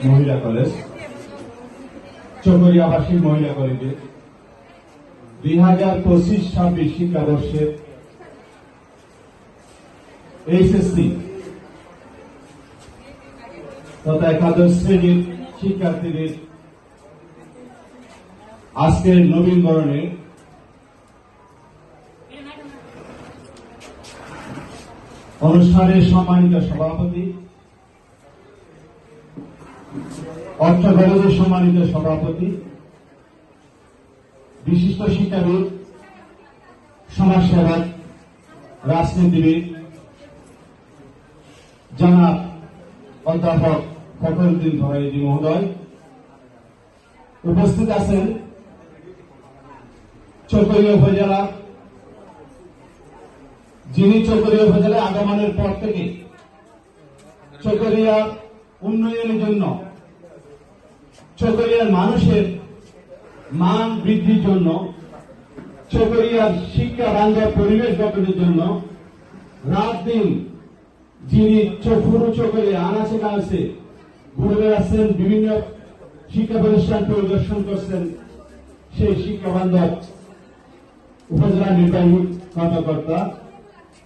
মহিলা কলেজ, চকরিয়া আবাসিক মহিলা কলেজে 2025-26 শিক্ষাবর্ষের এইচএসসি তথা একাদশ শ্রেণীর শিক্ষার্থীদের আজকের নবীনবরণের অনুষ্ঠানের সম্মানিত সভাপতি, অর্থ কলেজের সম্মানিত সভাপতি, বিশিষ্ট শিক্ষাবিদ, সমাজসেবক, রাজনীতিবিদ জনাব অধ্যাপক ফখরুদ্দিন ফরাইদী মহোদয়, উপস্থিত আছেন চকরিয়া উপজেলা, যিনি চকরিয়া উপজেলায় আগমনের পর থেকে চকরিয়ার উন্নয়নের জন্য, চকরিয়ার মানুষের মান বৃদ্ধির জন্য, চকরিয়ার শিক্ষা বান্ধব পরিবেশ গঠনের জন্য রাত দিন যিনি পুরো চকরিয়া আনাচে কানাচে ঘুরে বেড়াচ্ছেন, বিভিন্ন শিক্ষা প্রতিষ্ঠান পরিদর্শন করছেন, সেই শিক্ষা বান্ধব উপজেলা নির্বাহী কর্মকর্তা